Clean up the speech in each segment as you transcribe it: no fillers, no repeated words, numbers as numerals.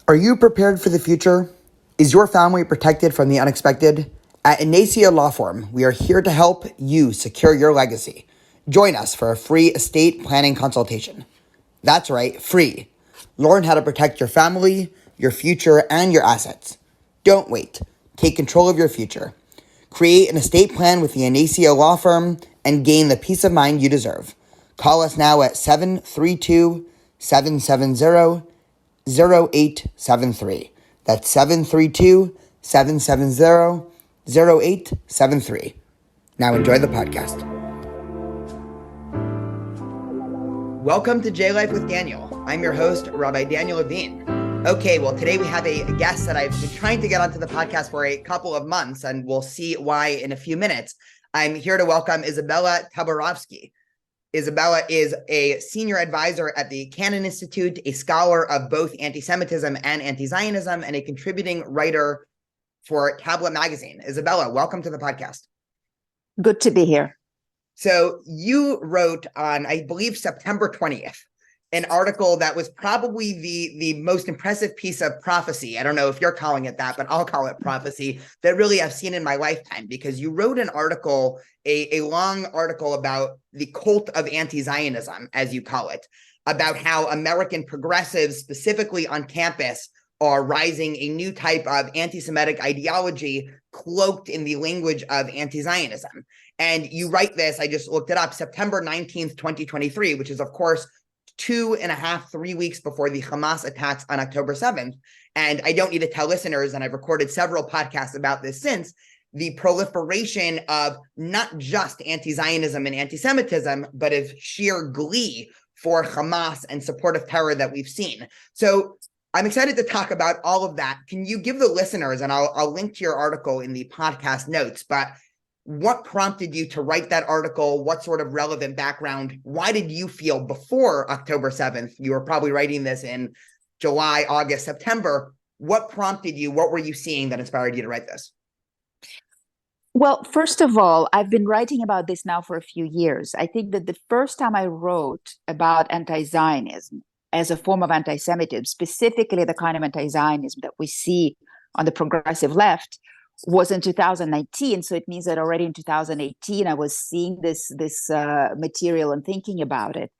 Are you prepared for the future? Is your family protected from the unexpected? At Inacia Law Firm, we are here to help you secure your legacy. Join us for a free estate planning consultation. That's right, free. Learn how to protect your family, your future, and your assets. Don't wait. Take control of your future. Create an estate plan with the Inacia Law Firm and gain the peace of mind you deserve. Call us now at 732-770-0873. That's 732-770-0873. Now enjoy the podcast. Welcome to J Life with Daniel. I'm your host, Rabbi Daniel Levine. Okay, well, today we have a guest that I've been trying to get onto the podcast for a couple of months, and we'll see why in a few minutes. I'm here to welcome Izabella Tabarovsky. Izabella is a senior advisor at the Canon Institute, a scholar of both anti-Semitism and anti-Zionism, and a contributing writer for Tablet Magazine. Izabella, welcome to the podcast. Good to be here. So you wrote on, I believe, September 20th, an article that was probably the most impressive piece of prophecy. I don't know if you're calling it that, but I'll call it prophecy, that really I've seen in my lifetime, because you wrote an article, a long article about the cult of anti-Zionism, as you call it, about how American progressives, specifically on campus, are rising a new type of anti-Semitic ideology cloaked in the language of anti-Zionism. And you write this, I just looked it up, September 19th, 2023, which is, of course, 3 weeks before the Hamas attacks on October 7th. And I don't need to tell listeners, and I've recorded several podcasts about this since, the proliferation of not just anti-Zionism and anti-Semitism, but of sheer glee for Hamas and support of terror that we've seen. So I'm excited to talk about all of that. Can you give the listeners, and I'll link to your article in the podcast notes, but what prompted you to write that article? What sort of relevant background? Why did you feel before October 7th? You were probably writing this in July, August, September. What prompted you? What were you seeing that inspired you to write this? Well, first of all, I've been writing about this now for a few years. I think that the first time I wrote about anti-Zionism as a form of anti-Semitism, specifically the kind of anti-Zionism that we see on the progressive left, was in 2019. So it means that already in 2018, I was seeing this material and thinking about it.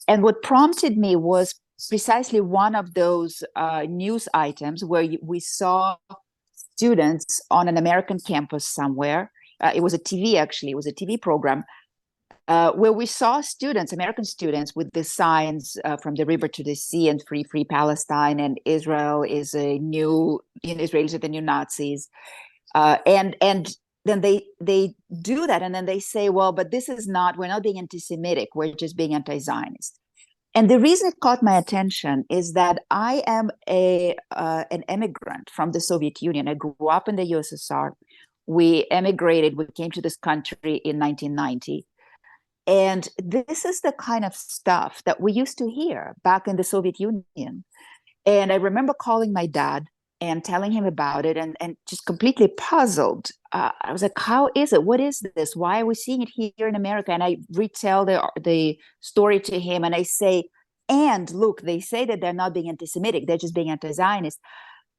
And what prompted me was precisely one of those news items where we saw students on an American campus somewhere. It was a TV program, where we saw students, American students, with the signs from the river to the sea and free Palestine, and Israelis are the new Nazis. And then they do that, and then they say, well, but we're not being anti-Semitic, we're just being anti-Zionist. And the reason it caught my attention is that I am an immigrant from the Soviet Union. I grew up in the USSR. We emigrated, we came to this country in 1990. And this is the kind of stuff that we used to hear back in the Soviet Union. And I remember calling my dad and telling him about it, and just completely puzzled. I was like, how is it? What is this? Why are we seeing it here in America? And I retell the story to him, and I say, and look, they say that they're not being anti-Semitic, they're just being anti-Zionist.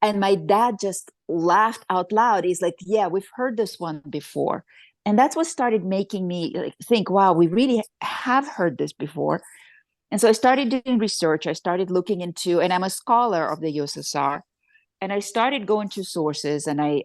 And my dad just laughed out loud. He's like, yeah, we've heard this one before. And that's what started making me think, wow, we really have heard this before. And so I started doing research. I started looking into, and I'm a scholar of the USSR, and I started going to sources, and I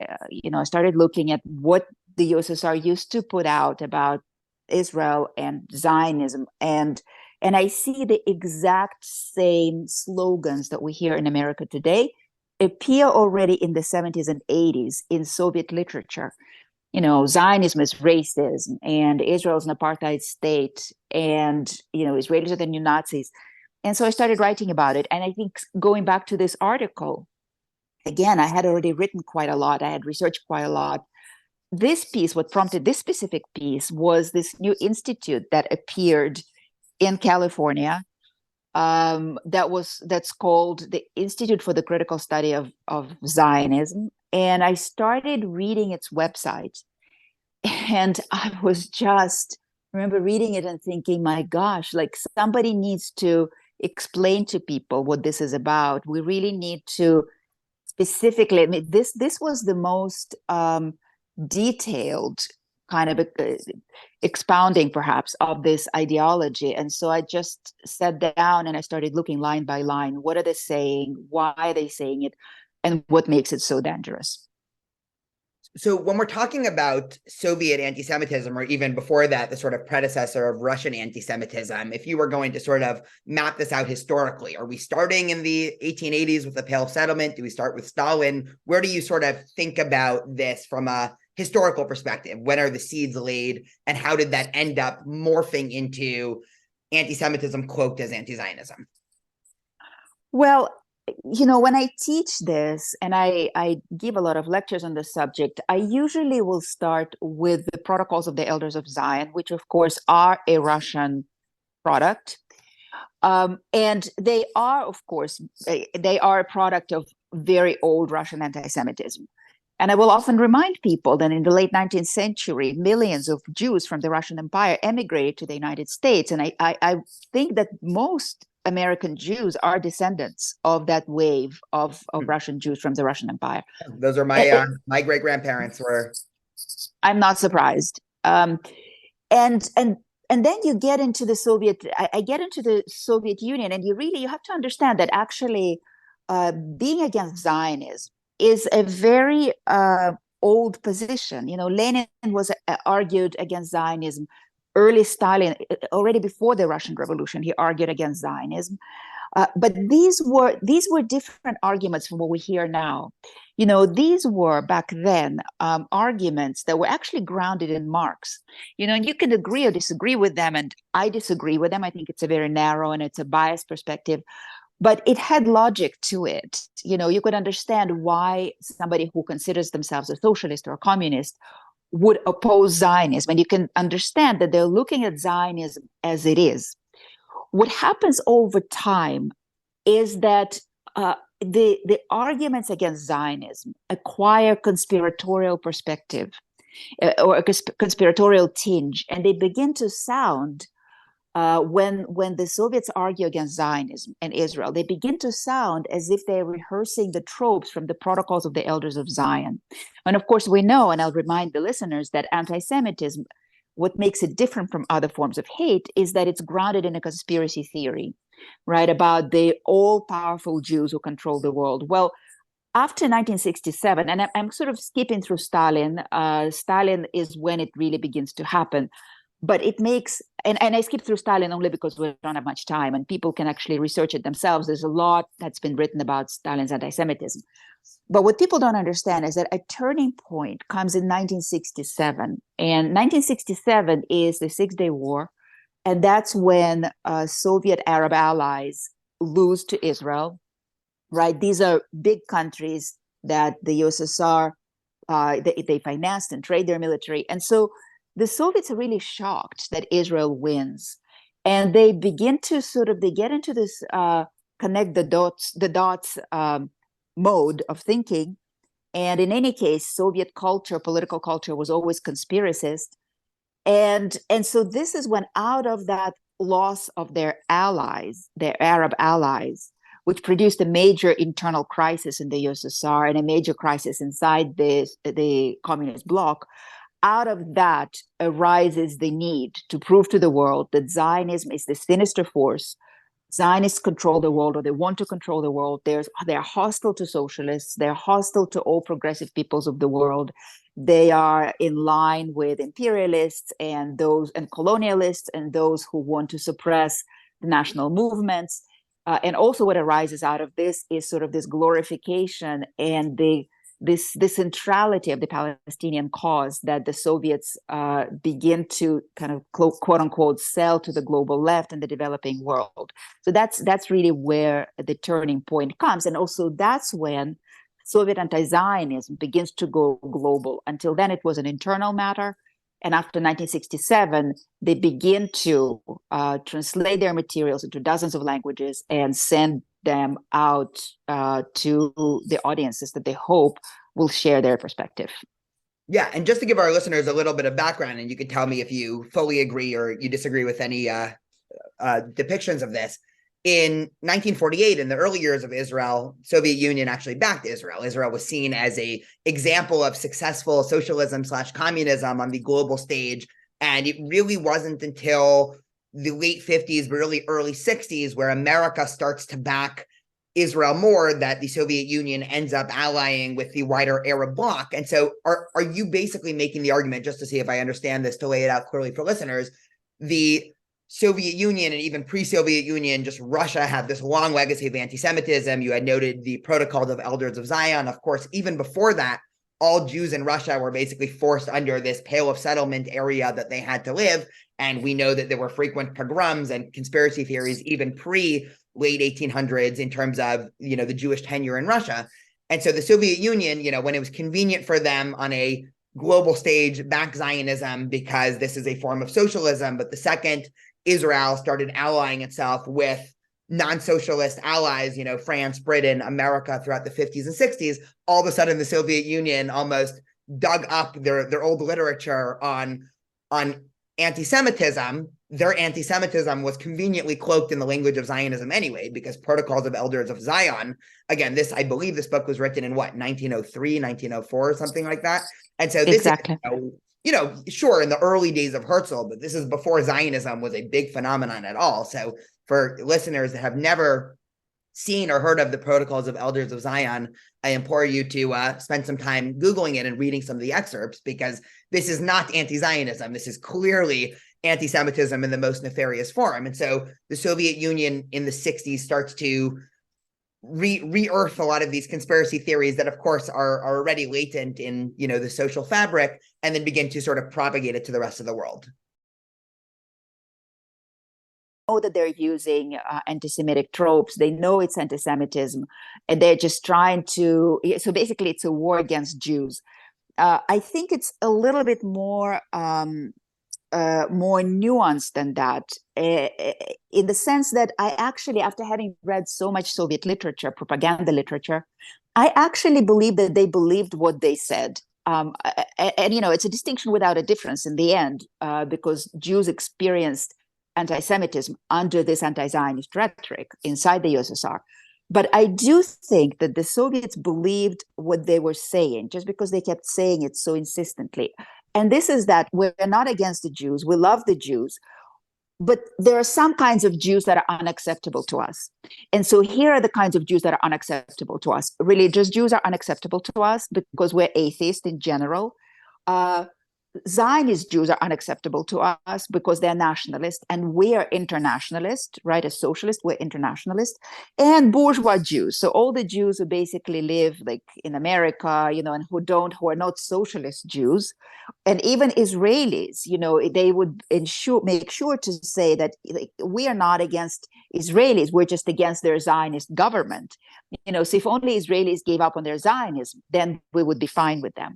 started looking at what the USSR used to put out about Israel and Zionism, and I see the exact same slogans that we hear in America today appear already in the 70s and 80s in Soviet literature. Zionism is racism, and Israel is an apartheid state, and Israelis are the new Nazis. And so I started writing about it, and I think going back to this article, again, I had already written quite a lot. I had researched quite a lot. This piece, what prompted this specific piece, was this new institute that appeared in California. That's called the Institute for the Critical Study of Zionism. And I started reading its website, and I was just remember reading it and thinking, my gosh, like somebody needs to explain to people what this is about, we really need to specifically, I mean, this was the most detailed kind of expounding perhaps of this ideology. And so I just sat down and I started looking line by line. What are they saying? Why are they saying it? And what makes it so dangerous? So when we're talking about Soviet anti-Semitism, or even before that, the sort of predecessor of Russian anti-Semitism, if you were going to sort of map this out historically, are we starting in the 1880s with the Pale of Settlement? Do we start with Stalin? Where do you sort of think about this from a historical perspective? When are the seeds laid, and how did that end up morphing into anti-Semitism cloaked as anti-Zionism? Well, you know, when I teach this and I give a lot of lectures on the subject, I usually will start with the Protocols of the Elders of Zion, which of course are a Russian product. And they are, of course, they are a product of very old Russian anti-Semitism. And I will often remind people that in the late 19th century, millions of Jews from the Russian Empire emigrated to the United States. And I think that most American Jews are descendants of that wave of Russian Jews from the Russian Empire. Those are my great grandparents were. I'm not surprised. And then you get into the Soviet. I get into the Soviet Union, and you have to understand that actually being against Zionism is a very old position. You know, Lenin was argued against Zionism. Early Stalin, already before the Russian Revolution, he argued against Zionism. But these were different arguments from what we hear now. You know, these were back then arguments that were actually grounded in Marx. You know, and you can agree or disagree with them, and I disagree with them. I think it's a very narrow and it's a biased perspective, but it had logic to it. You know, you could understand why somebody who considers themselves a socialist or a communist would oppose Zionism. And you can understand that they're looking at Zionism as it is. What happens over time is that the arguments against Zionism acquire conspiratorial perspective or a conspiratorial tinge, and they begin to sound when the Soviets argue against Zionism and Israel, they begin to sound as if they're rehearsing the tropes from the Protocols of the Elders of Zion. And of course, we know, and I'll remind the listeners, that anti-Semitism, what makes it different from other forms of hate is that it's grounded in a conspiracy theory, right, about the all-powerful Jews who control the world. Well, after 1967, and I'm sort of skipping through Stalin, Stalin is when it really begins to happen. But it makes, and I skip through Stalin only because we don't have much time and people can actually research it themselves. There's a lot that's been written about Stalin's anti-Semitism. But what people don't understand is that a turning point comes in 1967. And 1967 is the Six-Day War. And that's when Soviet Arab allies lose to Israel, right? These are big countries that the USSR, they financed and trade their military. And so the Soviets are really shocked that Israel wins. And they begin to they get into this connect the dots mode of thinking. And in any case, Soviet culture, political culture was always conspiracist. And so this is when, out of that loss of their allies, their Arab allies, which produced a major internal crisis in the USSR and a major crisis inside the communist bloc, out of that arises the need to prove to the world that Zionism is this sinister force. Zionists control the world, or they want to control the world. They're hostile to socialists. They're hostile to all progressive peoples of the world. They are in line with imperialists and colonialists and those who want to suppress the national movements. And also what arises out of this is sort of this glorification and this centrality of the Palestinian cause that the Soviets begin to kind of quote unquote sell to the global left and the developing world. So that's really where the turning point comes. And also that's when Soviet anti-Zionism begins to go global. Until then, it was an internal matter. And after 1967, they begin to translate their materials into dozens of languages and send them out to the audiences that they hope will share their perspective. Yeah, and just to give our listeners a little bit of background, and you can tell me if you fully agree or you disagree with any depictions of this. in 1948, in the early years of Israel, Soviet Union actually backed Israel. Israel was seen as a example of successful socialism / communism on the global stage. And it really wasn't until the late 50s, but early 60s, where America starts to back Israel more, that the Soviet Union ends up allying with the wider Arab bloc. And so are you basically making the argument, just to see if I understand this, to lay it out clearly for listeners, the Soviet Union and even pre-Soviet Union, just Russia, had this long legacy of anti-Semitism. You had noted the Protocols of Elders of Zion. Of course, even before that, all Jews in Russia were basically forced under this Pale of Settlement area that they had to live. And we know that there were frequent pogroms and conspiracy theories even pre-late 1800s in terms of, the Jewish tenure in Russia. And so the Soviet Union, when it was convenient for them on a global stage, back Zionism because this is a form of socialism. But the second Israel started allying itself with non-socialist allies, France, Britain, America, throughout the 50s and 60s, all of a sudden the Soviet Union almost dug up their old literature on anti-Semitism. Their anti-Semitism was conveniently cloaked in the language of Zionism anyway, because Protocols of Elders of Zion, again, I believe this book was written in 1903, 1904, or something like that. And so this Exactly. is, sure, in the early days of Herzl, but this is before Zionism was a big phenomenon at all. So for listeners that have never seen or heard of the Protocols of Elders of Zion, I implore you to spend some time Googling it and reading some of the excerpts, because this is not anti-Zionism. This is clearly anti-Semitism in the most nefarious form. And so the Soviet Union in the 60s starts to re-earth a lot of these conspiracy theories that, of course, are already latent in, the social fabric, and then begin to sort of propagate it to the rest of the world. Know that they're using anti-Semitic tropes. They know it's anti-Semitism, and they're just trying to. So basically, it's a war against Jews. I think it's a little bit more nuanced than that, in the sense that I actually, after having read so much Soviet literature, propaganda literature, I actually believe that they believed what they said. And it's a distinction without a difference in the end, because Jews experienced anti-Semitism under this anti-Zionist rhetoric inside the USSR. But I do think that the Soviets believed what they were saying, just because they kept saying it so insistently. And this is that we're not against the Jews. We love the Jews. But there are some kinds of Jews that are unacceptable to us. And so here are the kinds of Jews that are unacceptable to us. Religious Jews are unacceptable to us because we're atheists in general. Zionist Jews are unacceptable to us because they're nationalist, and we are internationalist, right? As socialists, we're internationalist. And bourgeois Jews, so all the Jews who basically live like in America, and who are not socialist Jews, and even Israelis, they would make sure to say that, like, we are not against Israelis, we're just against their Zionist government. So if only Israelis gave up on their Zionism, then we would be fine with them.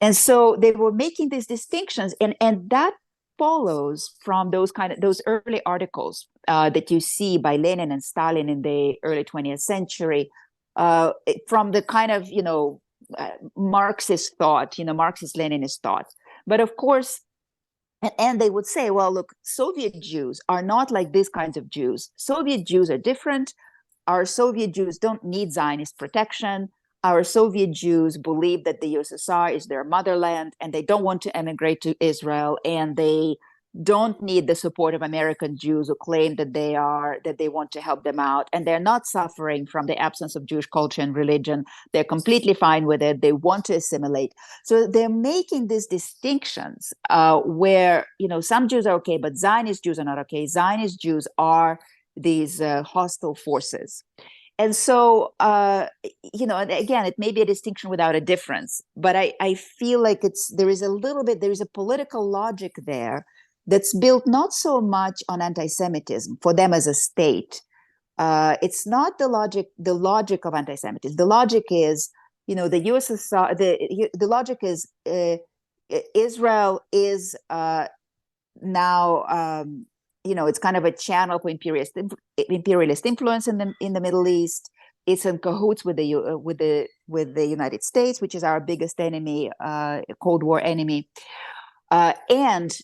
And so they were making these distinctions, and that follows from those early articles that you see by Lenin and Stalin in the early 20th century, from the kind of Marxist thought, Marxist-Leninist thought. But of course, and they would say, well, look, Soviet Jews are not like these kinds of Jews. Soviet Jews are different. Our Soviet Jews don't need Zionist protection. Our Soviet Jews believe that the USSR is their motherland, and they don't want to emigrate to Israel, and they don't need the support of American Jews who claim that they want to help them out, and they're not suffering from the absence of Jewish culture and religion. They're completely fine with it. They want to assimilate. So they're making these distinctions where some Jews are okay, but Zionist Jews are not okay. Zionist Jews are these hostile forces. And so, and again, it may be a distinction without a difference, but I feel like there is a political logic there that's built not so much on anti-Semitism for them as a state. It's not the logic of anti-Semitism. The logic is, the USSR, the logic is Israel is now, it's kind of a channel for imperialist influence in the Middle East. It's in cahoots with the United States, which is our biggest enemy, Cold War enemy. And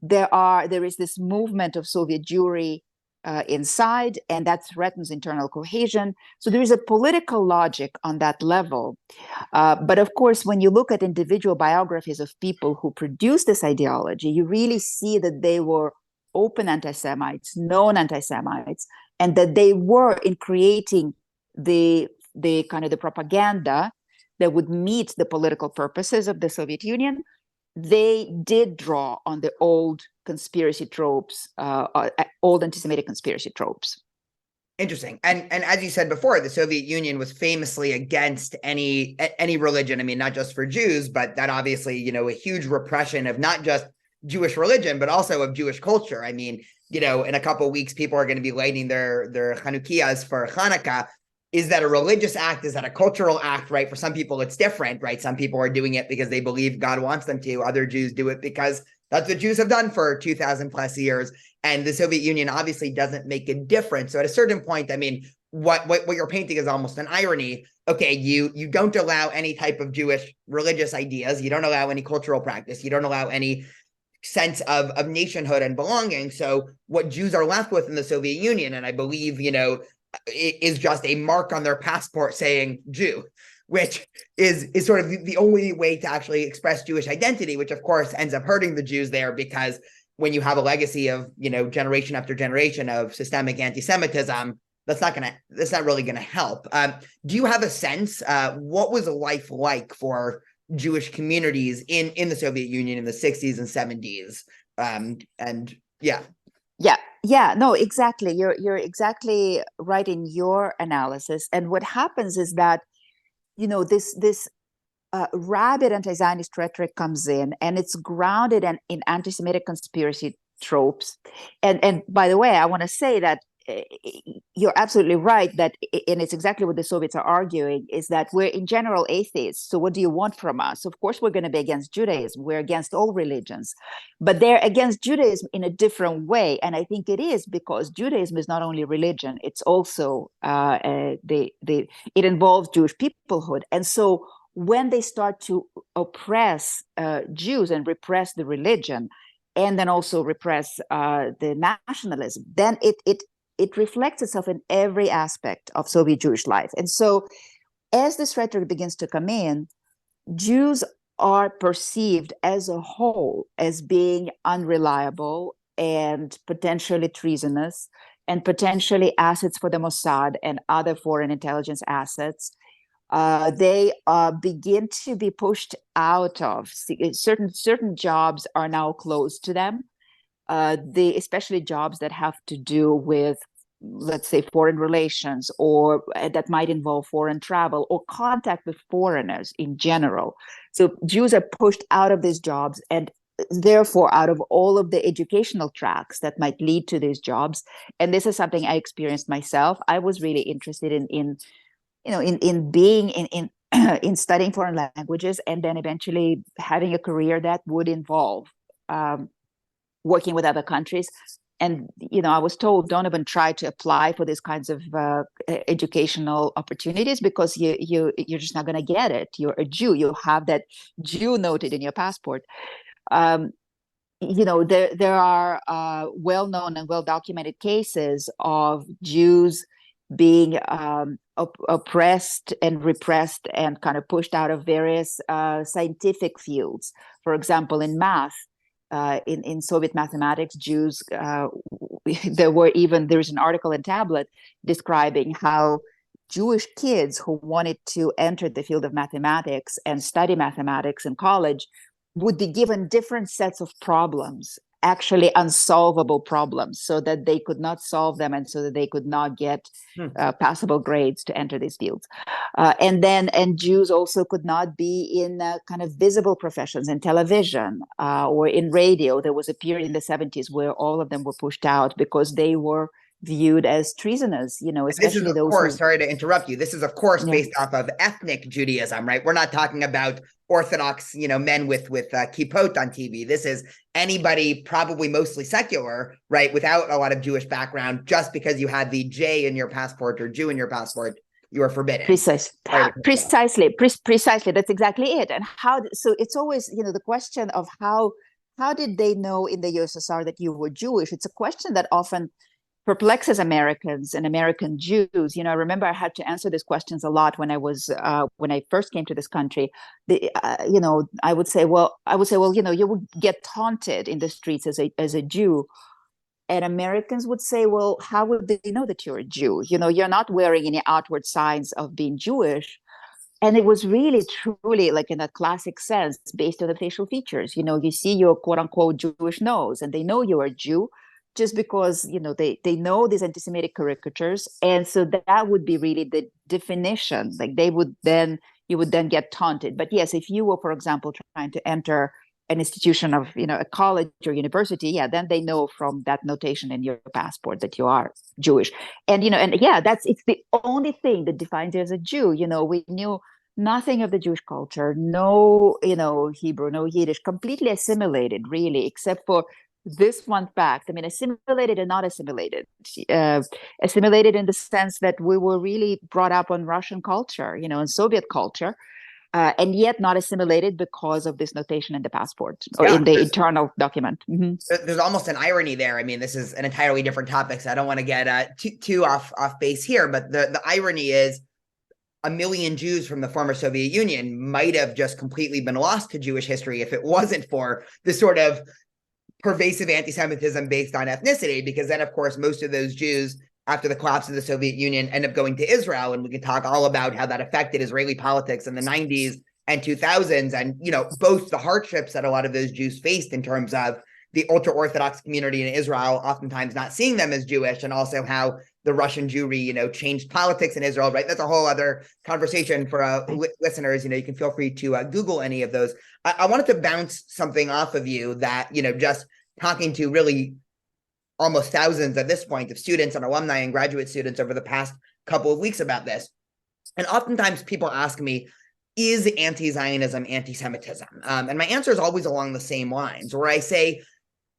there is this movement of Soviet Jewry inside, and that threatens internal cohesion. So there is a political logic on that level. But of course, when you look at individual biographies of people who produced this ideology, you really see that they were open anti-Semites, known anti-Semites, and that they were in creating the kind of the propaganda that would meet the political purposes of the Soviet Union. They did draw on the old conspiracy tropes, old anti-Semitic conspiracy tropes. Interesting. And as you said before, the Soviet Union was famously against any religion. I mean, not just for Jews, but that obviously, you know, a huge repression of not just Jewish religion, but also of Jewish culture. I mean, you know, in a couple of weeks, people are going to be lighting their Chanukias for Hanukkah. Is that a religious act? Is that a cultural act, right? For some people, it's different, right? Some people are doing it because they believe God wants them to. Other Jews do it because that's what Jews have done for 2,000 plus years. And the Soviet Union obviously doesn't make a difference. So at a certain point, I mean, what you're painting is almost an irony. Okay, you don't allow any type of Jewish religious ideas. You don't allow any cultural practice. You don't allow any sense of nationhood and belonging. So what Jews are left with in the Soviet Union, and I believe, you know, is just a mark on their passport saying Jew, which is sort of the only way to actually express Jewish identity, which of course ends up hurting the Jews there, because when you have a legacy of, you know, generation after generation of systemic anti-Semitism, that's not really going to help. Do you have a sense what was life like for Jewish communities in the Soviet Union in the 60s and 70s? And yeah. Yeah, no, exactly. You're exactly right in your analysis. And what happens is that, you know, this rabid anti-Zionist rhetoric comes in, and it's grounded in anti-Semitic conspiracy tropes. And by the way, I want to say that you're absolutely right that, and it's exactly what the Soviets are arguing, is that we're in general atheists. So what do you want from us? Of course, we're going to be against Judaism. We're against all religions, but they're against Judaism in a different way. And I think it is because Judaism is not only religion; it's also it involves Jewish peoplehood. And so when they start to oppress Jews and repress the religion, and then also repress the nationalism, then it reflects itself in every aspect of Soviet Jewish life. And so as this rhetoric begins to come in, Jews are perceived as a whole as being unreliable and potentially treasonous and potentially assets for the Mossad and other foreign intelligence assets. They begin to be pushed out of certain jobs are now closed to them. Especially jobs that have to do with, let's say, foreign relations, or that might involve foreign travel or contact with foreigners in general. So Jews are pushed out of these jobs, and therefore out of all of the educational tracks that might lead to these jobs. And this is something I experienced myself. I was really interested in being in studying foreign languages, and then eventually having a career that would involve working with other countries. And, you know, I was told, don't even try to apply for these kinds of educational opportunities, because you're just not going to get it. You're a Jew. You have that Jew noted in your passport. You know, there are well-known and well-documented cases of Jews being oppressed and repressed and kind of pushed out of various scientific fields. For example, in math, in Soviet mathematics, Jews, there's an article in Tablet describing how Jewish kids who wanted to enter the field of mathematics and study mathematics in college would be given different sets of problems, actually unsolvable problems, so that they could not solve them and so that they could not get passable grades to enter these fields. And Jews also could not be in kind of visible professions in television or in radio. There was a period in the 70s where all of them were pushed out because they were viewed as treasonous, you know, especially this is, of course, sorry to interrupt you. This is, of course, based off of ethnic Judaism, right? We're not talking about Orthodox, you know, men with kippot on TV. This is anybody, probably mostly secular, right, without a lot of Jewish background. Just because you had the J in your passport or Jew in your passport, you are forbidden. Precisely. That's exactly it. And so it's always, you know, the question of how did they know in the USSR that you were Jewish? It's a question that often perplexes Americans and American Jews. I remember I had to answer these questions a lot when I first came to this country. I would say, well, you would get taunted in the streets as a Jew. And Americans would say, well, how would they know that you're a Jew? You're not wearing any outward signs of being Jewish. And it was really, truly, like in a classic sense, based on the facial features. You see your quote unquote Jewish nose, and they know you're a Jew just because, they know these anti-Semitic caricatures. And so that would be really the definition. Like you would then get taunted. But yes, if you were, for example, trying to enter an institution of, a college or university, yeah, then they know from that notation in your passport that you are Jewish. And, it's the only thing that defines you as a Jew. We knew nothing of the Jewish culture, no, Hebrew, no Yiddish, completely assimilated, really, except for this one fact. I mean, assimilated and not assimilated. Assimilated in the sense that we were really brought up on Russian culture, and Soviet culture. And yet not assimilated because of this notation in the passport or in the internal document. Mm-hmm. There's almost an irony there. I mean, this is an entirely different topic, so I don't want to get too off base here. But the irony is, a million Jews from the former Soviet Union might have just completely been lost to Jewish history if it wasn't for this sort of pervasive anti-Semitism based on ethnicity. Because then, of course, most of those Jews, after the collapse of the Soviet Union, end up going to Israel. And we can talk all about how that affected Israeli politics in the 90s and 2000s. And, both the hardships that a lot of those Jews faced in terms of the ultra-Orthodox community in Israel, oftentimes not seeing them as Jewish, and also how the Russian Jewry, changed politics in Israel, right? That's a whole other conversation for listeners. You can feel free to Google any of those. I wanted to bounce something off of you that, just talking to really almost thousands at this point of students and alumni and graduate students over the past couple of weeks about this. And oftentimes people ask me, is anti-Zionism anti-Semitism? And my answer is always along the same lines, where I say,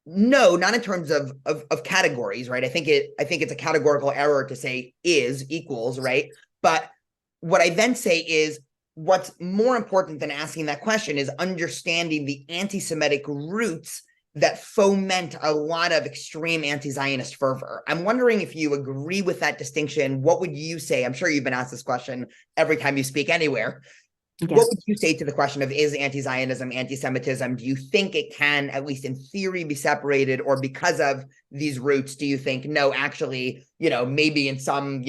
no, not in terms of categories, right? I think it's a categorical error to say is equals, right? But what I then say is, what's more important than asking that question is understanding the anti-Semitic roots that foment a lot of extreme anti-Zionist fervor. I'm wondering if you agree with that distinction. What would you say? I'm sure you've been asked this question every time you speak anywhere. Yes. What would you say to the question of, is anti-Zionism anti-Semitism? Do you think it can, at least in theory, be separated? Or because of these roots, do you think, no, actually, maybe in some,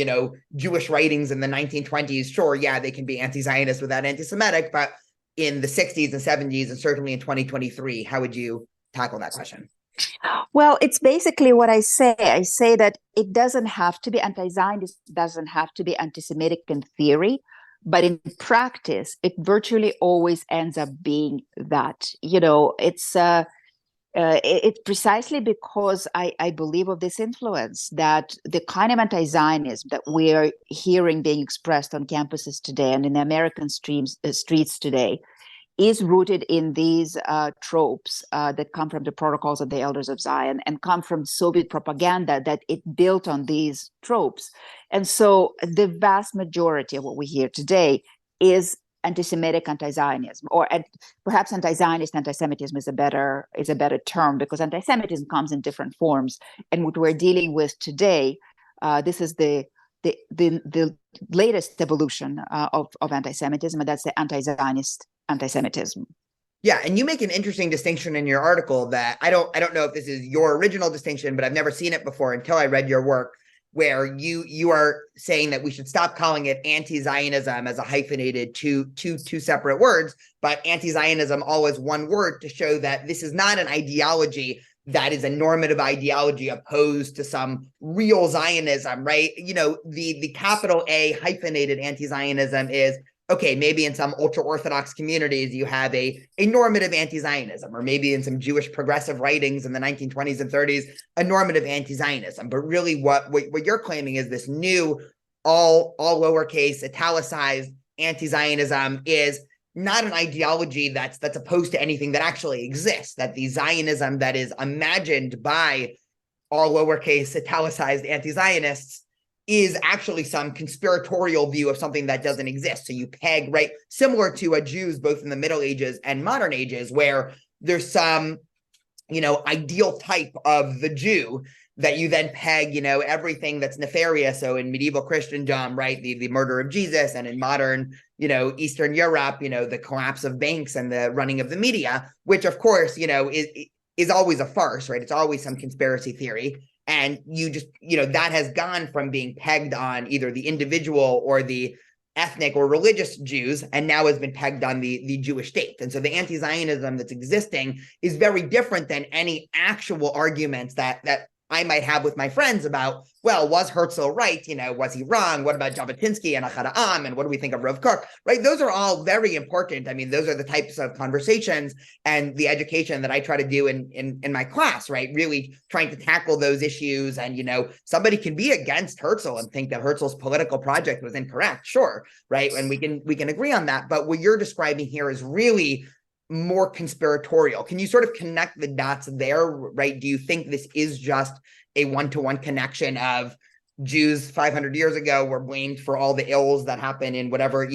Jewish writings in the 1920s, sure, yeah, they can be anti-Zionist without anti-Semitic, but in the 60s and 70s, and certainly in 2023, how would you tackle that question? Well, it's basically what I say. I say that it doesn't have to be anti-Zionist, doesn't have to be anti-Semitic in theory, but in practice, it virtually always ends up being that. It's precisely because I believe of this influence, that the kind of anti-Zionism that we're hearing being expressed on campuses today and in the American streets today is rooted in these tropes that come from the protocols of the Elders of Zion and come from Soviet propaganda that it built on these tropes. And so the vast majority of what we hear today is anti-Semitic anti-Zionism, or perhaps anti-Zionist anti-Semitism is a better term, because anti-Semitism comes in different forms. And what we're dealing with today, this is the latest evolution of anti-Semitism, and that's the anti-Zionist anti-Semitism. Yeah, and you make an interesting distinction in your article that I don't know if this is your original distinction, but I've never seen it before until I read your work, where you are saying that we should stop calling it anti-Zionism as a hyphenated two separate words, but anti-Zionism all as one word, to show that this is not an ideology that is a normative ideology opposed to some real Zionism, right? The capital A hyphenated anti-Zionism is, okay, maybe in some ultra-Orthodox communities, you have a normative anti-Zionism, or maybe in some Jewish progressive writings in the 1920s and 30s, a normative anti-Zionism. But really what you're claiming is this new, all lowercase, italicized anti-Zionism is not an ideology that's opposed to anything that actually exists, that the Zionism that is imagined by all lowercase, italicized anti-Zionists is actually some conspiratorial view of something that doesn't exist. So you peg, right, similar to Jews, both in the Middle Ages and modern ages, where there's some, ideal type of the Jew that you then peg, everything that's nefarious. So in medieval Christendom, right, the murder of Jesus, and in modern, Eastern Europe, the collapse of banks and the running of the media, which of course, is always a farce, right? It's always some conspiracy theory. And you just, that has gone from being pegged on either the individual or the ethnic or religious Jews, and now has been pegged on the Jewish state. And so the anti-Zionism that's existing is very different than any actual arguments that I might have with my friends about, well, was Herzl right? Was he wrong? What about Jabotinsky and Ahad Ha'am? And what do we think of Rav Kook? Right? Those are all very important. I mean, those are the types of conversations and the education that I try to do in my class, right? Really trying to tackle those issues. And, somebody can be against Herzl and think that Herzl's political project was incorrect. Sure. Right. And we can agree on that. But what you're describing here is really more conspiratorial. Can you sort of connect the dots there, right? Do you think this is just a one-to-one connection of Jews 500 years ago were blamed for all the ills that happened in whatever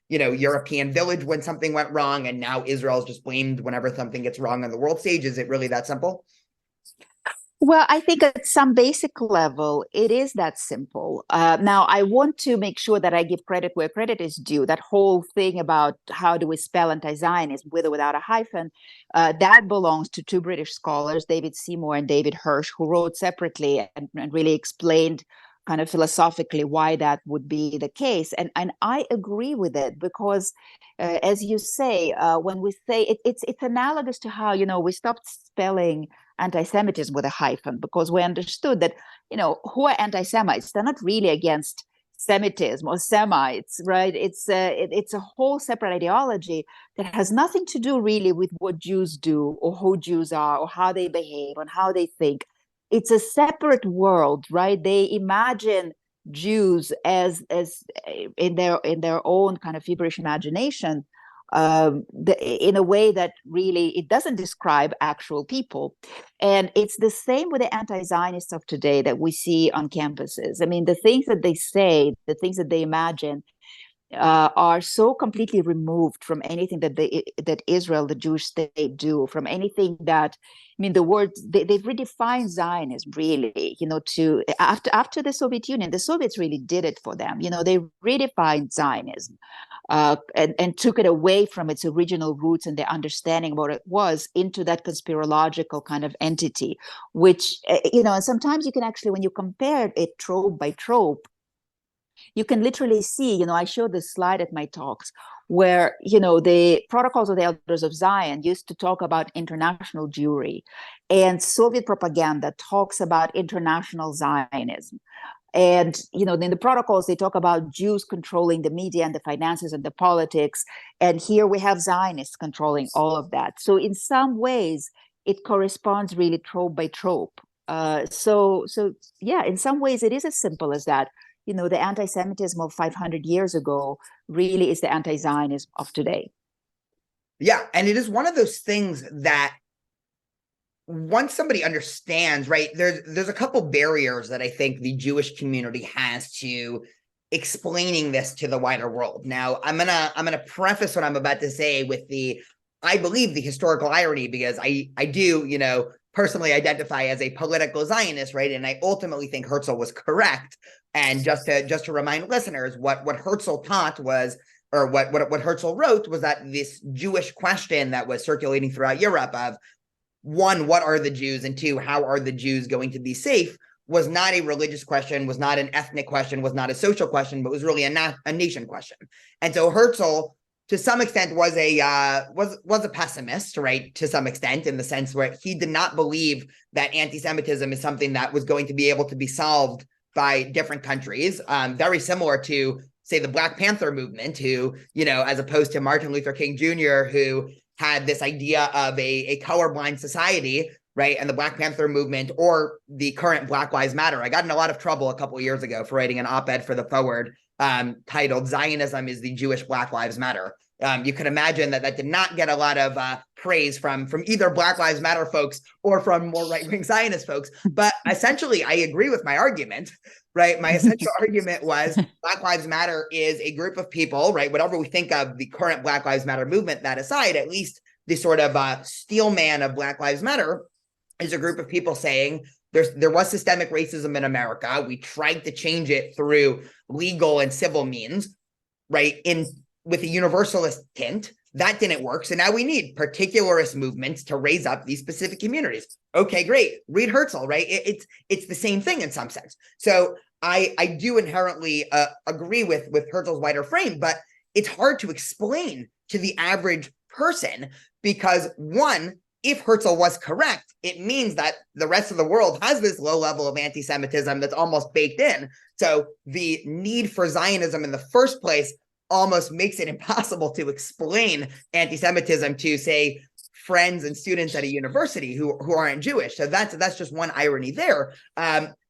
European village when something went wrong, and now Israel's just blamed whenever something gets wrong on the world stage? Is it really that simple? Well, I think at some basic level, it is that simple. Now, I want to make sure that I give credit where credit is due. That whole thing about how do we spell anti-Zionism with or without a hyphen, that belongs to two British scholars, David Seymour and David Hirsch, who wrote separately and really explained kind of philosophically why that would be the case. And I agree with it because, as you say, when we say it's analogous to how, we stopped spelling anti-Semitism with a hyphen because we understood that, who are anti-Semites? They're not really against Semitism or Semites, right? It's a whole separate ideology that has nothing to do really with what Jews do or who Jews are or how they behave and how they think. It's a separate world, right? They imagine Jews as in their own kind of feverish imagination, in a way that really it doesn't describe actual people. And it's the same with the anti-Zionists of today that we see on campuses. I mean, the things that they say, the things that they imagine, are so completely removed from anything that Israel, the Jewish state, do, from anything that, I mean, the words they've redefined Zionism really, to after the Soviet Union. The Soviets really did it for them. They redefined Zionism, and took it away from its original roots and their understanding of what it was into that conspirological kind of entity, which, and sometimes you can actually, when you compare it trope by trope, you can literally see, I showed this slide at my talks where, the Protocols of the Elders of Zion used to talk about international Jewry, and Soviet propaganda talks about international Zionism. And, in the protocols, they talk about Jews controlling the media and the finances and the politics. And here we have Zionists controlling all of that. So in some ways, it corresponds really trope by trope. So yeah, in some ways, it is as simple as that. The anti-Semitism of 500 years ago really is the anti-Zionism of today. Yeah, and it is one of those things that once somebody understands, right, there's a couple barriers that I think the Jewish community has to explaining this to the wider world. Now, I'm gonna preface what I'm about to say with I believe the historical irony, because I do, personally identify as a political Zionist, right? And I ultimately think Herzl was correct. And just to remind listeners, what Herzl taught was, or what Herzl wrote was that this Jewish question that was circulating throughout Europe of, one, what are the Jews? And two, how are the Jews going to be safe? Was not a religious question, was not an ethnic question, was not a social question, but was really a nation question. And so Herzl, to some extent, was a pessimist, right? To some extent, in the sense where he did not believe that anti-Semitism is something that was going to be able to be solved by different countries. Very similar to, say, the Black Panther movement, who, as opposed to Martin Luther King Jr., who had this idea of a colorblind society, right? And the Black Panther movement, or the current Black Lives Matter. I got in a lot of trouble a couple of years ago for writing an op-ed for the Forward titled "Zionism is the Jewish Black Lives Matter." You can imagine that did not get a lot of praise from either Black Lives Matter folks or from more right-wing Zionist folks. But essentially, I agree with my argument, right? My essential argument was Black Lives Matter is a group of people, right? Whatever we think of the current Black Lives Matter movement, that aside, at least the sort of steel man of Black Lives Matter is a group of people saying there was systemic racism in America. We tried to change it through legal and civil means, right? With a universalist tint. That didn't work. So now we need particularist movements to raise up these specific communities. Okay, great. Read Herzl, right? It's the same thing in some sense. So I do inherently agree with Herzl's wider frame, but it's hard to explain to the average person because one, if Herzl was correct, it means that the rest of the world has this low level of anti-Semitism that's almost baked in. So the need for Zionism in the first place almost makes it impossible to explain anti-Semitism to, say, friends and students at a university who aren't Jewish. So that's just one irony there.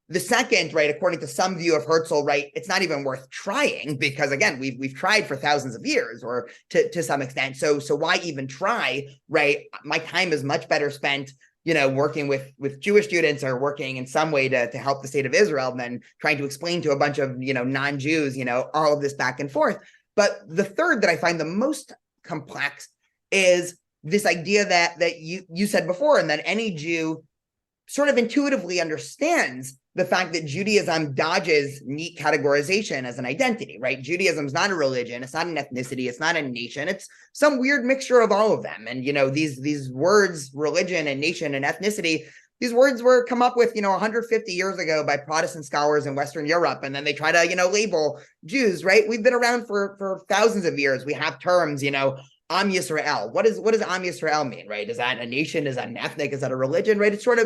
The second, right, according to some view of Herzl, right, it's not even worth trying because again, we've tried for thousands of years, or to some extent. So why even try, right? My time is much better spent, working with Jewish students or working in some way to help the state of Israel than trying to explain to a bunch of non-Jews, all of this back and forth. But the third that I find the most complex is this idea that you said before, and that any Jew sort of intuitively understands the fact that Judaism dodges neat categorization as an identity, right? Judaism is not a religion, it's not an ethnicity, it's not a nation, it's some weird mixture of all of them. And these words, religion and nation and ethnicity, these words were come up with 150 years ago by Protestant scholars in Western Europe, and then they try to label Jews, right? We've been around for thousands of years. We have terms, Am Yisrael. What does Am Yisrael mean, right? Is that a nation? Is that an ethnic? Is that a religion, right? It's sort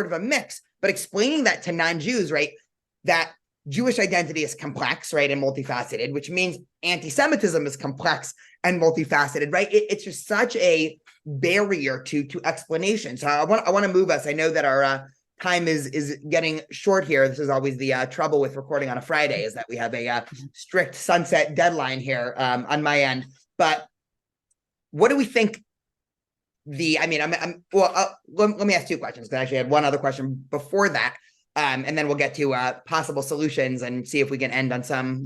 of a mix. But explaining that to non-Jews, right, that Jewish identity is complex, right, and multifaceted, which means anti-Semitism is complex and multifaceted, right? It's just such a barrier to explanation. So I want to move us. I know that our time is getting short here. This is always the trouble with recording on a Friday, is that we have a strict sunset deadline here on my end. But what do we think let me ask two questions, because I actually had one other question before that. And then we'll get to possible solutions and see if we can end on some,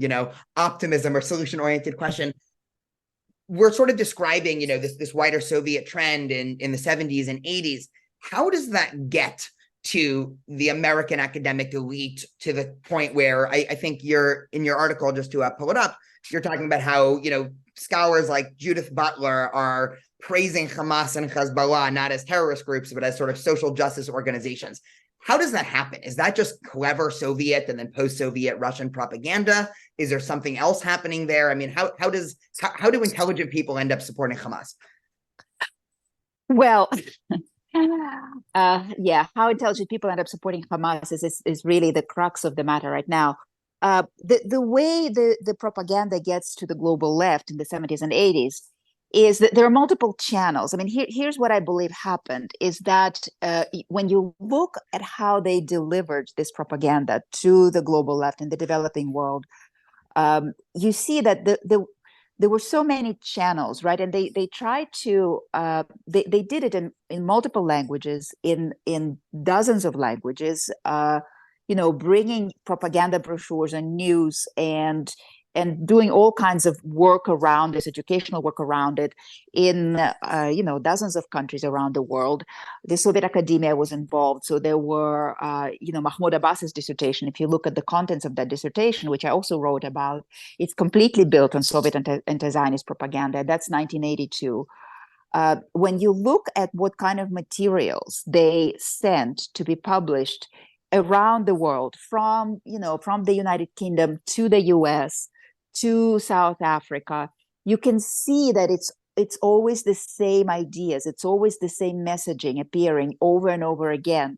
optimism or solution-oriented question. We're sort of describing, this wider Soviet trend in the 70s and 80s. How does that get to the American academic elite to the point where I think you're in your article, just to pull it up, you're talking about how, scholars like Judith Butler are praising Hamas and Hezbollah not as terrorist groups, but as sort of social justice organizations. How does that happen? Is that just clever Soviet and then post-Soviet Russian propaganda? Is there something else happening there? I mean, how do intelligent people end up supporting Hamas? Well, how intelligent people end up supporting Hamas is really the crux of the matter right now. The way the propaganda gets to the global left in the 70s and 80s is that there are multiple channels. I mean, here's what I believe happened, is that when you look at how they delivered this propaganda to the global left in the developing world, you see that there were so many channels, right? And they tried to, they did it in multiple languages, in dozens of languages, bringing propaganda brochures and news and doing all kinds of work around this, educational work around it in, dozens of countries around the world. The Soviet academia was involved. So there were, Mahmoud Abbas's dissertation. If you look at the contents of that dissertation, which I also wrote about, it's completely built on Soviet anti-Zionist propaganda. That's 1982. When you look at what kind of materials they sent to be published around the world, from the United Kingdom to the US to South Africa, you can see that it's always the same ideas, it's always the same messaging appearing over and over again.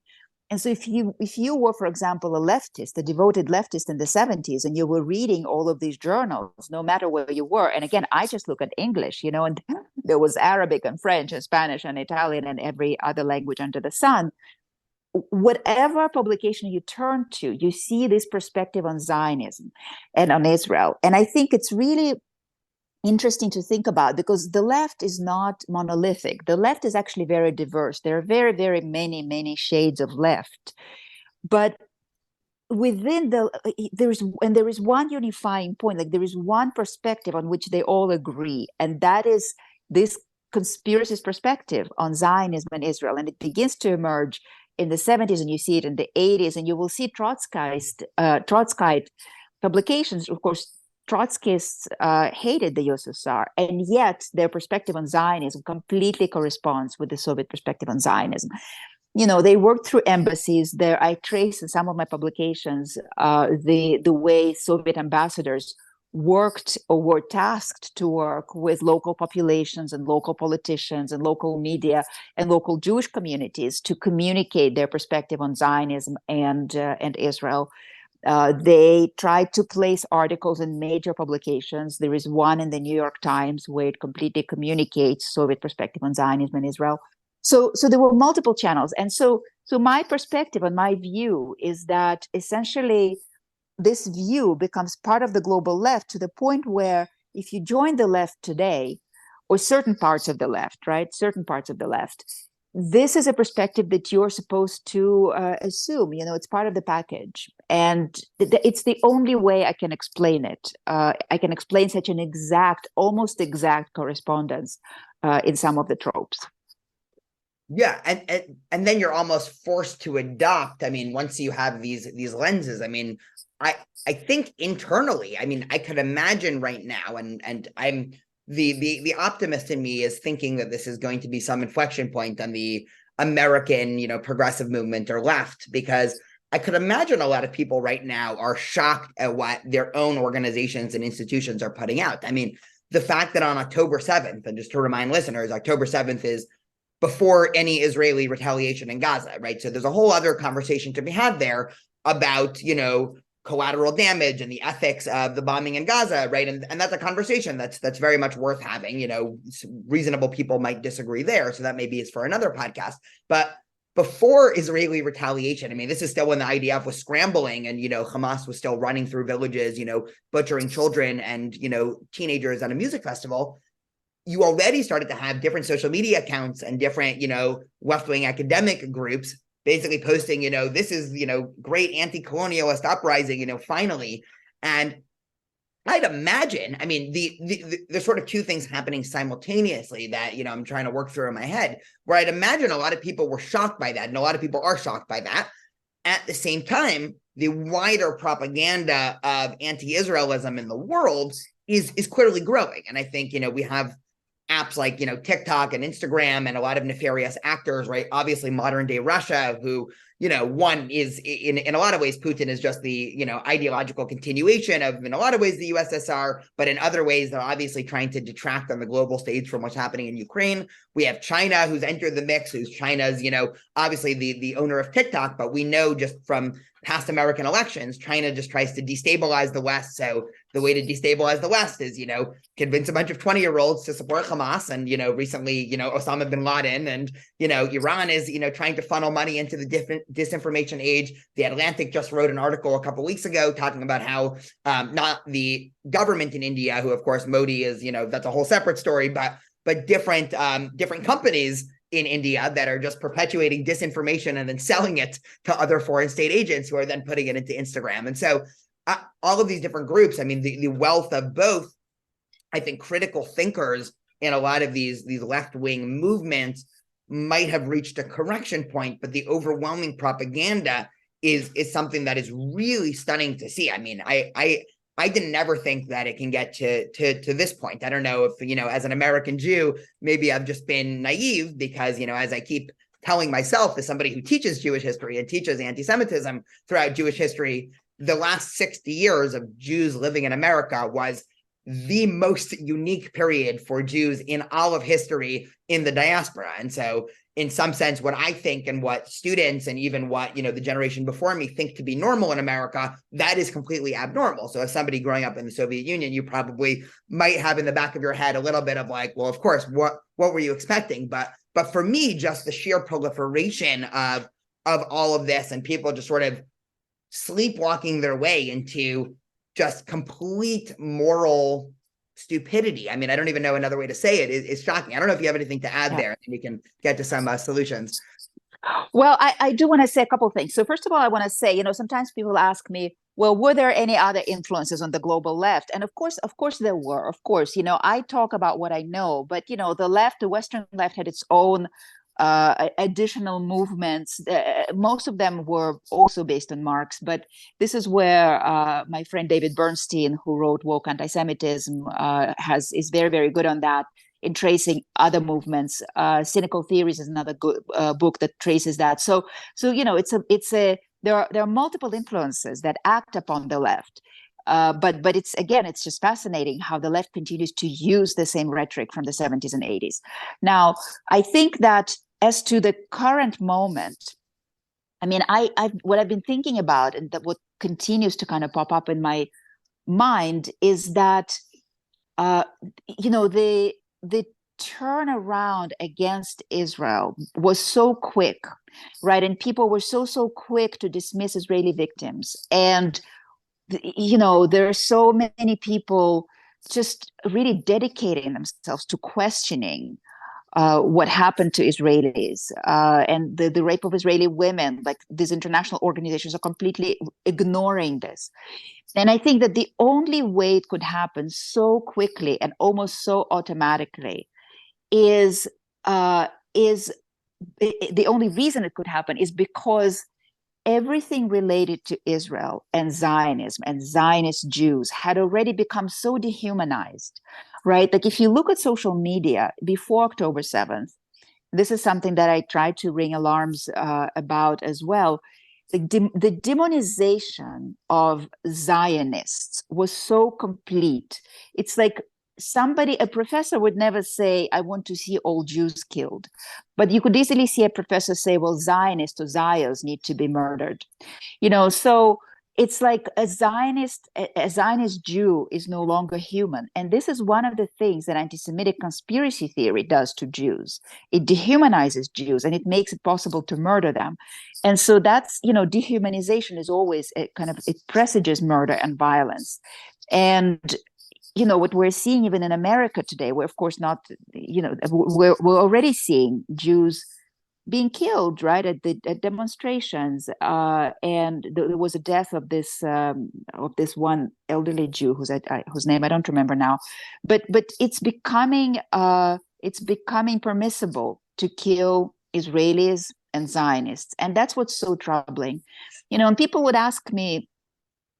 And so if you were, for example, a leftist, a devoted leftist in the 70s, and you were reading all of these journals, no matter where you were, and again, I just look at English, and there was Arabic and French and Spanish and Italian and every other language under the sun, whatever publication you turn to, you see this perspective on Zionism and on Israel. And I think it's really interesting to think about, because the left is not monolithic. The left is actually very diverse. There are very, very many shades of left. But within there is one unifying point, like there is one perspective on which they all agree, and that is this conspiracist perspective on Zionism and Israel. And it begins to emerge in the 70s and you see it in the 80s, and you will see Trotskyite publications. Of course, Trotskyists hated the USSR, and yet their perspective on Zionism completely corresponds with the Soviet perspective on Zionism. They worked through embassies. There, I trace in some of my publications the way Soviet ambassadors worked or were tasked to work with local populations and local politicians and local media and local Jewish communities to communicate their perspective on Zionism and Israel. They tried to place articles in major publications. There is one in the New York Times where it completely communicates Soviet perspective on Zionism and Israel. So there were multiple channels. And so my perspective and my view is that essentially this view becomes part of the global left to the point where if you join the left today, or certain parts of the left, right? Certain parts of the left, this is a perspective that you're supposed to assume, it's part of the package. And it's the only way I can explain it. I can explain such an almost exact correspondence in some of the tropes. Yeah, and then you're almost forced to adopt. I mean, once you have these lenses, I mean, I think internally, I mean, I could imagine right now, and I'm the optimist in me is thinking that this is going to be some inflection point on the American, progressive movement or left, because I could imagine a lot of people right now are shocked at what their own organizations and institutions are putting out. I mean, the fact that on October 7th, and just to remind listeners, October 7th is before any Israeli retaliation in Gaza, right? So there's a whole other conversation to be had there about, collateral damage and the ethics of the bombing in Gaza, right? And that's a conversation that's very much worth having. Reasonable people might disagree there, so that maybe is for another podcast. But before Israeli retaliation, I mean, this is still when the IDF was scrambling and, Hamas was still running through villages, butchering children and, teenagers at a music festival. You already started to have different social media accounts and different, left-wing academic groups basically posting, this is, great anti-colonialist uprising, finally. And I'd imagine, I mean, there's sort of two things happening simultaneously that, I'm trying to work through in my head, where I'd imagine a lot of people were shocked by that, and a lot of people are shocked by that. At the same time, the wider propaganda of anti-Israelism in the world is clearly growing. And I think, we have apps like, TikTok and Instagram and a lot of nefarious actors, right? Obviously modern day Russia, who, one is in a lot of ways, Putin is just the, ideological continuation of, in a lot of ways, the USSR, but in other ways, they're obviously trying to detract on the global stage from what's happening in Ukraine. We have China, who's entered the mix, who's China's, obviously the owner of TikTok, but we know just from past American elections, China just tries to destabilize the West. So the way to destabilize the West is, convince a bunch of 20-year-olds to support Hamas. And, recently, Osama bin Laden and, Iran is, trying to funnel money into the disinformation age. The Atlantic just wrote an article a couple of weeks ago talking about how not the government in India, who, of course, Modi is, that's a whole separate story, but different companies in India that are just perpetuating disinformation and then selling it to other foreign state agents who are then putting it into Instagram. And so all of these different groups, I mean, the wealth of both, I think, critical thinkers in a lot of these left-wing movements might have reached a correction point, but the overwhelming propaganda is something that is really stunning to see. I mean, I didn't ever think that it can get to this point. I don't know if, as an American Jew, maybe I've just been naive because, as I keep telling myself as somebody who teaches Jewish history and teaches anti-Semitism throughout Jewish history, the last 60 years of Jews living in America was the most unique period for Jews in all of history in the diaspora. And so in some sense, what I think and what students and even what, the generation before me think to be normal in America, that is completely abnormal. So as somebody growing up in the Soviet Union, you probably might have in the back of your head a little bit of like, well, of course, what were you expecting? But for me, just the sheer proliferation of all of this and people just sort of sleepwalking their way into just complete moral stupidity. I mean, I don't even know another way to say it. It's shocking. I don't know if you have anything to add there, and we can get to some solutions. Well, I do want to say a couple of things. So first of all, I want to say, sometimes people ask me, well, were there any other influences on the global left? And of course there were. Of course, I talk about what I know, but the left, the Western left had its own additional movements. Most of them were also based on Marx, but this is where my friend David Bernstein, who wrote Woke Antisemitism, is very, very good on that in tracing other movements. Cynical Theories is another good book that traces that. So there are multiple influences that act upon the left. But it's just fascinating how the left continues to use the same rhetoric from the 70s and 80s. Now, I think that as to the current moment, I mean, what I've been thinking about, and that what continues to kind of pop up in my mind, is that the turnaround against Israel was so quick, right? And people were so quick to dismiss Israeli victims, and there are so many people just really dedicating themselves to questioning what happened to Israelis and the rape of Israeli women. Like, these international organizations are completely ignoring this. And I think that the only way it could happen so quickly and almost so automatically is the only reason it could happen is because everything related to Israel and Zionism and Zionist Jews had already become so dehumanized, right? Like, if you look at social media before October 7th, this is something that I try to ring alarms about as well. The demonization of Zionists was so complete. It's like a professor would never say, I want to see all Jews killed. But you could easily see a professor say, well, Zionists or Zios need to be murdered. So it's like a Zionist Jew is no longer human. And this is one of the things that anti-Semitic conspiracy theory does to Jews. It dehumanizes Jews and it makes it possible to murder them. And so that's, dehumanization is always it presages murder and violence. And what we're seeing even in America today, we're of course not, we're already seeing Jews being killed, right, at demonstrations. And there was a death of this one elderly Jew whose name I don't remember now, but it's becoming permissible to kill Israelis and Zionists, and that's what's so troubling. And people would ask me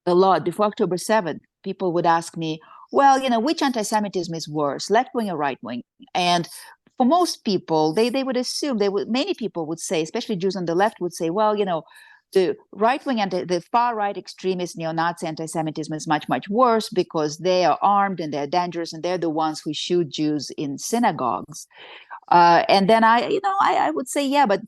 a lot before October 7th. People would ask me, well, which anti-Semitism is worse, left wing or right wing? And for most people, they would assume, many people would say, especially Jews on the left would say, well, the right wing and the far right extremist neo-Nazi anti-Semitism is much, much worse because they are armed and they're dangerous and they're the ones who shoot Jews in synagogues. And then I would say, yeah, but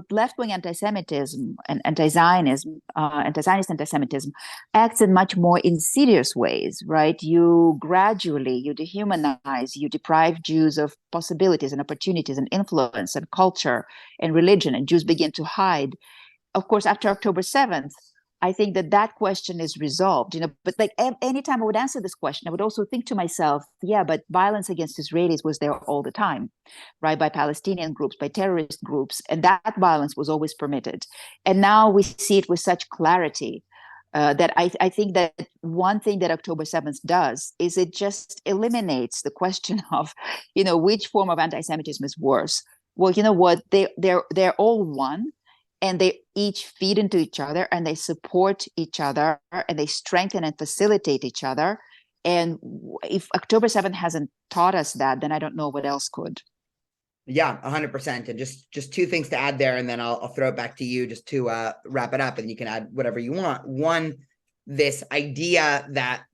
left-wing anti-Semitism and anti-Zionism, anti-Zionist anti-Semitism acts in much more insidious ways, right? You dehumanize, you deprive Jews of possibilities and opportunities and influence and culture and religion, and Jews begin to hide. Of course, after October 7th, I think that question is resolved, but like anytime I would answer this question, I would also think to myself, yeah, but violence against Israelis was there all the time, right? By Palestinian groups, by terrorist groups, and that violence was always permitted. And now we see it with such clarity that I think that one thing that October 7th does is it just eliminates the question of, which form of anti-Semitism is worse. Well, you know what? They're all one. And they each feed into each other and they support each other and they strengthen and facilitate each other. And if October 7th hasn't taught us that, then I don't know what else could. Yeah, 100%. And just two things to add there, and then I'll throw it back to you just to wrap it up, and you can add whatever you want. One, this idea that,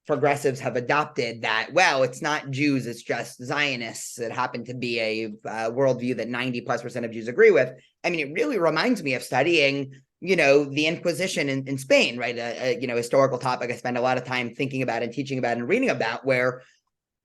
progressives have adopted that, well, it's not Jews, it's just Zionists. It happened to be a worldview that 90+% of Jews agree with. I mean, it really reminds me of studying, the Inquisition in Spain, right? Historical topic I spend a lot of time thinking about and teaching about and reading about, where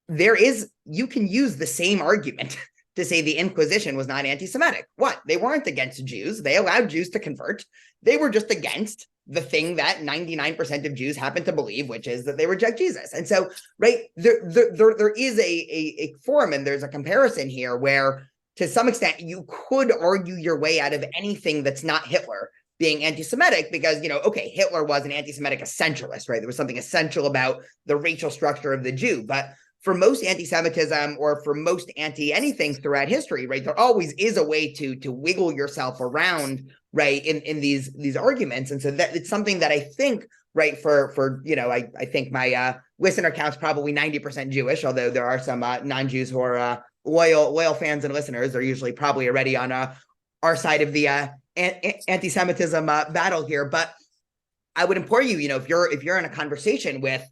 you can use the same argument to say the Inquisition was not anti-Semitic. What? They weren't against Jews. They allowed Jews to convert. They were just against the thing that 99% of Jews happen to believe, which is that they reject Jesus. And so, right, there is a form, and there's a comparison here where, to some extent, you could argue your way out of anything that's not Hitler being anti-Semitic, because, okay, Hitler was an anti-Semitic essentialist, right? There was something essential about the racial structure of the Jew. But for most anti-Semitism or for most anti-anything throughout history, right, there always is a way to wiggle yourself around, right, in these arguments. And so that it's something that I think, right, for I think my listener count's probably 90% Jewish, although there are some non-Jews who are loyal fans and listeners. They're usually probably already on our side of the anti-Semitism battle here. But I would implore you, if you're in a conversation with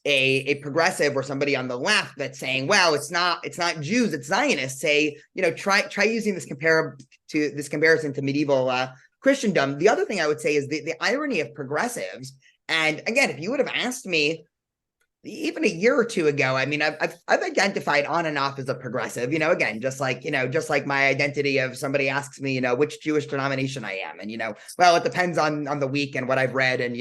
a progressive or somebody on the left that's saying, well, it's not Jews, it's Zionists, say, try using this comparison to medieval Christendom. The other thing I would say is the irony of progressives. And again, if you would have asked me even a year or two ago, I mean, I've identified on and off as a progressive, again, just like my identity of somebody asks me, which Jewish denomination I am. And, well, it depends on the week and what I've read. And,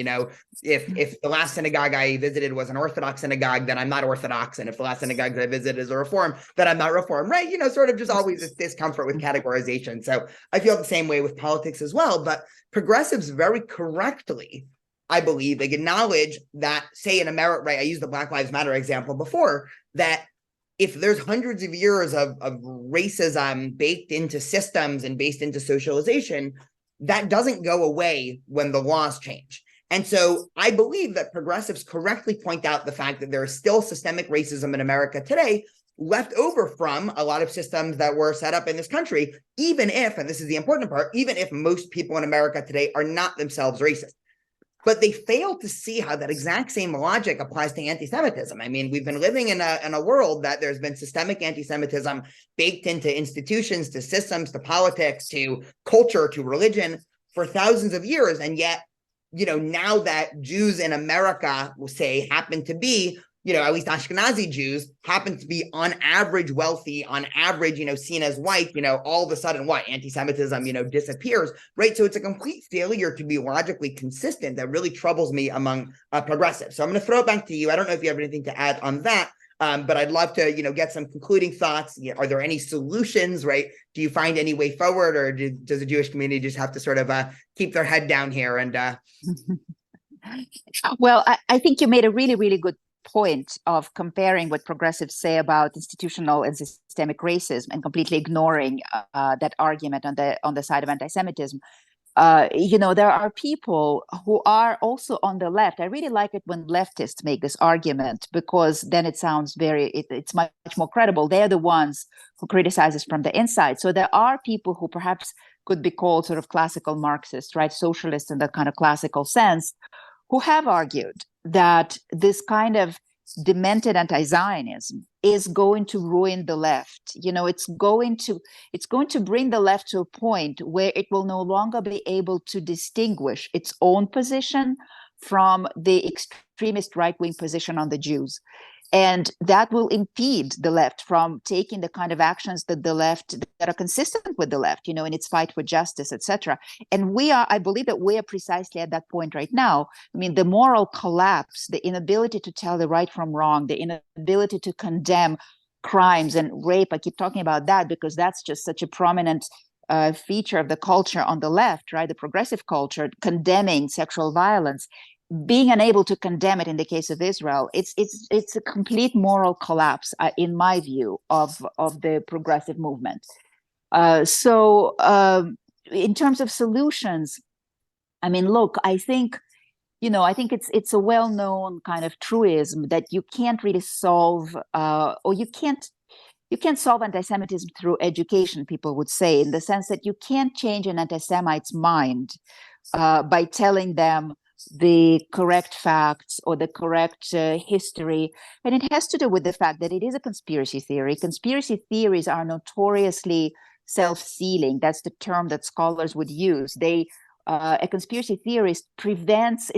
if the last synagogue I visited was an Orthodox synagogue, then I'm not Orthodox. And if the last synagogue that I visited is a Reform, then I'm not Reform, right? Sort of just always this discomfort with categorization. So I feel the same way with politics as well. But progressives very correctly, I believe, they acknowledge that, say in America, right, I used the Black Lives Matter example before, that if there's hundreds of years of racism baked into systems and based into socialization, that doesn't go away when the laws change. And so I believe that progressives correctly point out the fact that there is still systemic racism in America today, left over from a lot of systems that were set up in this country, even if, and this is the important part, even if most people in America today are not themselves racist. But they fail to see how that exact same logic applies to anti-Semitism. I mean, we've been living in a world that there's been systemic anti-Semitism baked into institutions, to systems, to politics, to culture, to religion for thousands of years. And yet, now that Jews in America, will say, happen to be, at least Ashkenazi Jews happen to be on average wealthy, on average, seen as white, all of a sudden what, anti-Semitism, disappears, right? So it's a complete failure to be logically consistent that really troubles me among progressives. So I'm going to throw it back to you. I don't know if you have anything to add on that, but I'd love to, get some concluding thoughts. Are there any solutions, right? Do you find any way forward, or does the Jewish community just have to sort of keep their head down here? And Well, I think you made a really, really good point of comparing what progressives say about institutional and systemic racism and completely ignoring that argument on the side of anti-Semitism. There are people who are also on the left. I really like it when leftists make this argument, because then it sounds it's much more credible. They're the ones who criticize us from the inside. So there are people who perhaps could be called sort of classical Marxists, right? Socialists in that kind of classical sense, who have argued that this kind of demented anti-Zionism is going to ruin the left. It's going to bring the left to a point where it will no longer be able to distinguish its own position from the extremist right-wing position on the Jews. And that will impede the left from taking the kind of actions that are consistent with the left, in its fight for justice, etc. And I believe that we are precisely at that point right now. I mean, the moral collapse, the inability to tell the right from wrong, the inability to condemn crimes and rape. I keep talking about that because that's just such a prominent feature of the culture on the left, right? The progressive culture condemning sexual violence. Being unable to condemn it in the case of Israel, it's a complete moral collapse, in my view, of the progressive movement. So in terms of solutions, I mean, look, I think it's a well-known kind of truism that you can't really solve, or you can't solve anti-Semitism through education, people would say, in the sense that you can't change an anti-Semite's mind by telling them the correct facts or the correct history. And it has to do with the fact that it is a conspiracy theory. Conspiracy theories are notoriously self-sealing. That's the term that scholars would use. A conspiracy theorist prevents,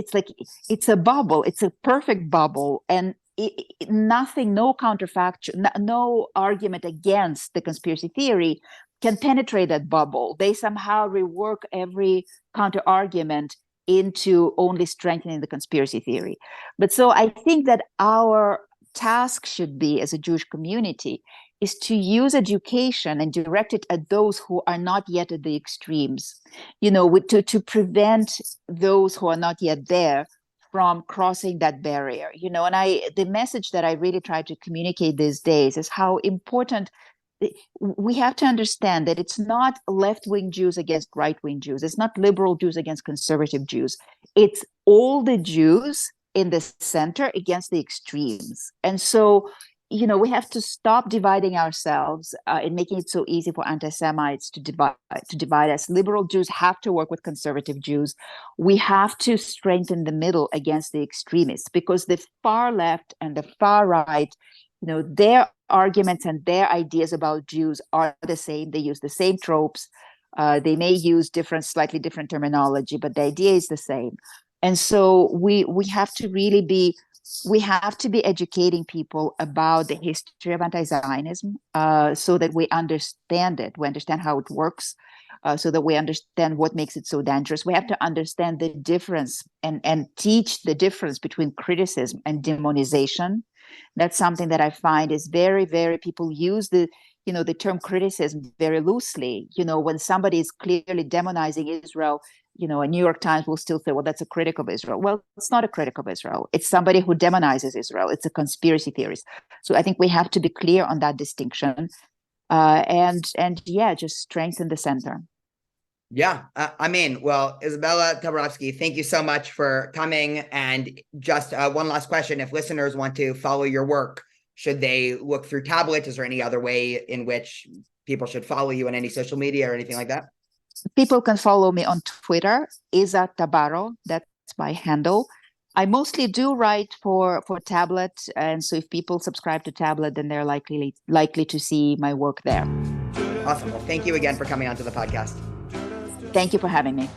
it's a bubble, it's a perfect bubble. And nothing, no counterfactual, no argument against the conspiracy theory can penetrate that bubble. They somehow rework every counter argument into only strengthening the conspiracy theory. But so I think that our task should be, as a Jewish community, is to use education and direct it at those who are not yet at the extremes, to prevent those who are not yet there from crossing that barrier, and the message that I really try to communicate these days is how important we have to understand that it's not left-wing Jews against right-wing Jews. It's not liberal Jews against conservative Jews. It's all the Jews in the center against the extremes. And so, we have to stop dividing ourselves and making it so easy for anti-Semites to divide us. Liberal Jews have to work with conservative Jews. We have to strengthen the middle against the extremists, because the far left and the far right, their arguments and their ideas about Jews are the same. They use the same tropes. They may use slightly different terminology, but the idea is the same. And so we have to really be educating people about the history of anti-Zionism, so that we understand it. We understand how it works, so that we understand what makes it so dangerous. We have to understand the difference and teach the difference between criticism and demonization. That's something that I find is very, very, people use the term criticism very loosely. When somebody is clearly demonizing Israel, a New York Times will still say, well, that's a critic of Israel. Well, it's not a critic of Israel. It's somebody who demonizes Israel. It's a conspiracy theorist. So I think we have to be clear on that distinction, and just strengthen the center. Yeah, well, Izabella Tabarovsky, thank you so much for coming. And just one last question. If listeners want to follow your work, should they look through Tablet? Is there any other way in which people should follow you on any social media or anything like that? People can follow me on Twitter, Iza Tabaro. That's my handle. I mostly do write for Tablet, and so if people subscribe to Tablet, then they're likely to see my work there. Awesome. Well, thank you again for coming onto the podcast. Thank you for having me.